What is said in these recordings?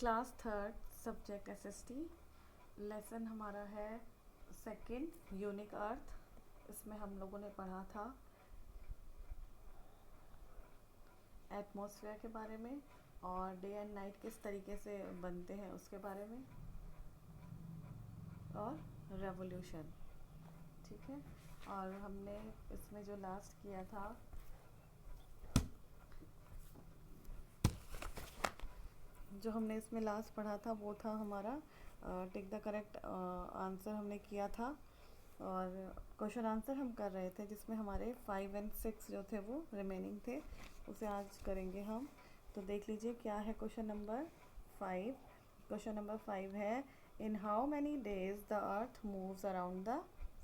Class third subject SST. Lesson हमारा है second unique अर्थ। इसमें हम लोगों ने पढ़ा था एटमॉस्फेयर के बारे में और डे एंड नाइट किस तरीके से बनते हैं उसके बारे में और रेवोल्यूशन। ठीक है, और हमने इसमें जो लास्ट किया था जो हमने इसमें लास्ट पढ़ा था वो था हमारा टेक द करेक्ट आंसर हमने किया था और क्वेश्चन आंसर हम कर रहे थे जिसमें हमारे 5 और 6 जो थे वो रिमेनिंग थे, उसे आज करेंगे हम। तो देख लीजिए क्या है क्वेश्चन नंबर 5। क्वेश्चन नंबर 5 है in how many days the earth moves around the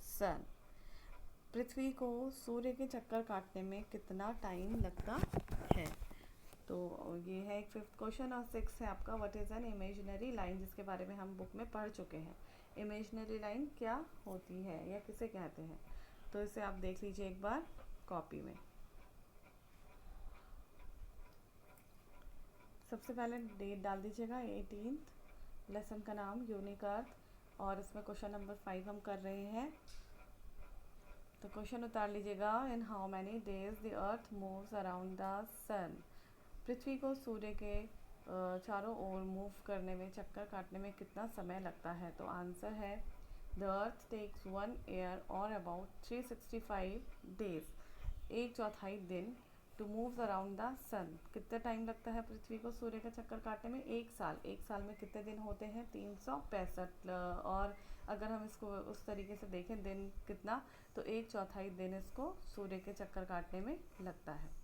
sun. पृथ्वी को सूर्य के चक्कर काटने में कितना टाइम लगता है। तो ये है एक 5th क्वेश्चन और 6 है आपका what is an imaginary line, जिसके बारे में हम बुक में पढ़ चुके हैं। इमेजिनरी लाइन क्या होती है या किसे कहते हैं, तो इसे आप देख लीजिए एक बार कॉपी में। सबसे पहले डेट डाल दीजिएगा 18th। लेसन का नाम यूनिक अर्थ और इसमें क्वेश्चन नंबर 5 हम कर रहे हैं। तो क्वेश्चन उतार लीजिएगा in how many days the earth moves around the sun. पृथ्वी को सूर्य के चारों ओर मूव करने में, चक्कर काटने में कितना समय लगता है। तो आंसर है द अर्थ टेक्स 1 ईयर और अबाउट 365 डेज, 1/4 दिन, टू मूव अराउंड द सन। कितना टाइम लगता है पृथ्वी को सूर्य का चक्कर काटने में, 1 साल। 1 साल में कितने दिन होते हैं, 365। और अगर हम इसको उस तरीके से देखें दिन कितना, तो 1/4 दिन इसको सूर्य के चक्कर काटने में लगता है।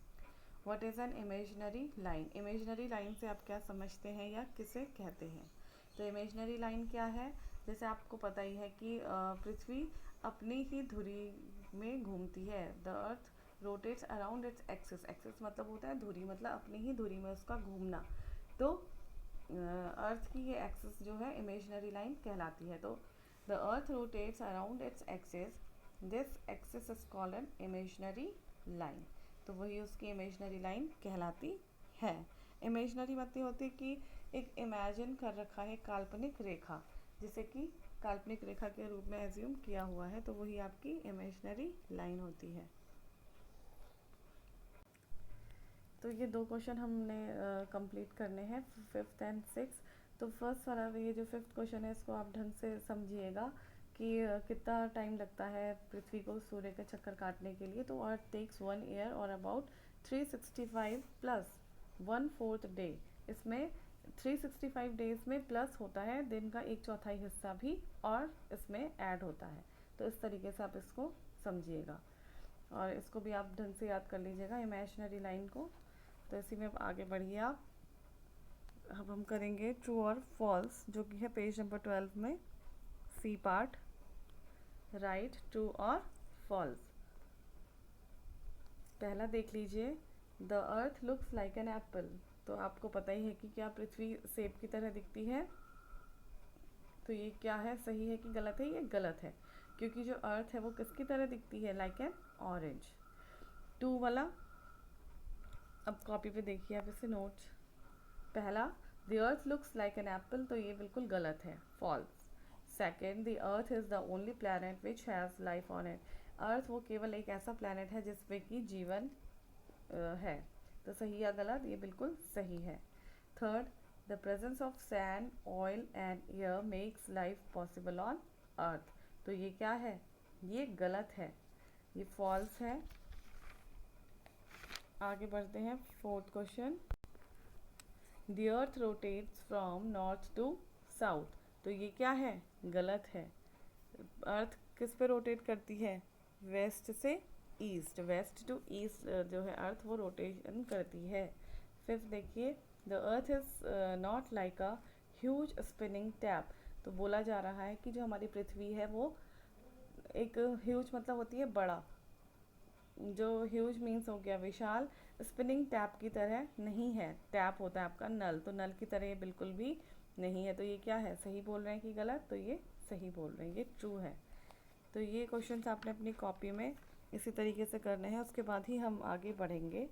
What is an imaginary line. Imaginary line से आप क्या समझते हैं या किसे कहते हैं। तो इमेजिनरी लाइन क्या है, जैसे आपको पता ही है कि पृथ्वी अपनी ही धुरी में घूमती है। The earth rotates around its axis. Axis मतलब होता है धुरी, मतलब अपनी ही धुरी में उसका घूमना। तो अर्थ की ये एक्सिस जो है इमेजिनरी लाइन कहलाती है। तो the earth rotates around its axis, this axis is called an imaginary line. तो वही उसकी इमेजिनरी लाइन कहलाती है। इमेजिनरी मतलब होती है कि एक इमेजिन कर रखा है काल्पनिक रेखा, जिसे कि काल्पनिक रेखा के रूप में एज्यूम किया हुआ है, तो वही आपकी इमेजिनरी लाइन होती है। तो ये 2 क्वेश्चन हमने कंप्लीट करने हैं 5th और 6th। तो फर्स्ट वाला ये जो 5th क्वेश्चन है इसको आप ढंग से समझिएगा कि कितना टाइम लगता है पृथ्वी को सूर्य का चक्कर काटने के लिए। तो अर्थ टेक्स 1 ईयर और अबाउट 365 प्लस 1/4 डे। इसमें 365 डेज में प्लस होता है दिन का 1/4 हिस्सा भी और इसमें ऐड होता है। तो इस तरीके से आप इसको समझिएगा और इसको भी आप ढंग से याद कर लीजिएगा इमेजिनरी लाइन को। तो इसी में आगे बढ़िए आप। अब हम करेंगे ट्रू और फॉल्स, जो कि है पेज नंबर 12 में सी पार्ट। राइट ट्रू और फॉल्स। पहला देख लीजिए the earth looks like an apple. तो आपको पता ही है कि क्या पृथ्वी सेब की तरह दिखती है। तो ये क्या है, सही है कि गलत है। ये गलत है क्योंकि जो अर्थ है वो किसकी तरह दिखती है, लाइक एन ऑरेंज। 2 वाला अब कॉपी पे देखिए आप इसे नोट्स। पहला the earth looks like an apple, तो ये बिल्कुल गलत है, false. Second the earth is the only planet which has life on it. Earth वो केवल एक ऐसा प्लानट है जिसपे कि जीवन है। तो सही या गलत, ये बिल्कुल सही है। Third the presence of sand, oil and air makes life possible on earth. तो ये क्या है, ये गलत है, ये फॉल्स है। आगे बढ़ते हैं 4th question. The earth rotates from north to south. तो ये क्या है, गलत है। अर्थ किस पे रोटेट करती है, वेस्ट से ईस्ट, वेस्ट टू ईस्ट जो है अर्थ वो रोटेशन करती है। 5th देखिए the earth is not like a huge spinning tap. तो बोला जा रहा है कि जो हमारी पृथ्वी है वो एक ह्यूज मतलब होती है बड़ा, जो ह्यूज मीन्स हो गया विशाल, स्पिनिंग टैप की तरह नहीं है। टैप होता है आपका नल, तो नल की तरह ये बिल्कुल भी नहीं है। तो ये क्या है, सही बोल रहे हैं कि गलत, तो ये सही बोल रहे हैं, ये ट्रू है। तो ये क्वेश्चंस आपने अपनी कॉपी में इसी तरीके से करने हैं, उसके बाद ही हम आगे बढ़ेंगे।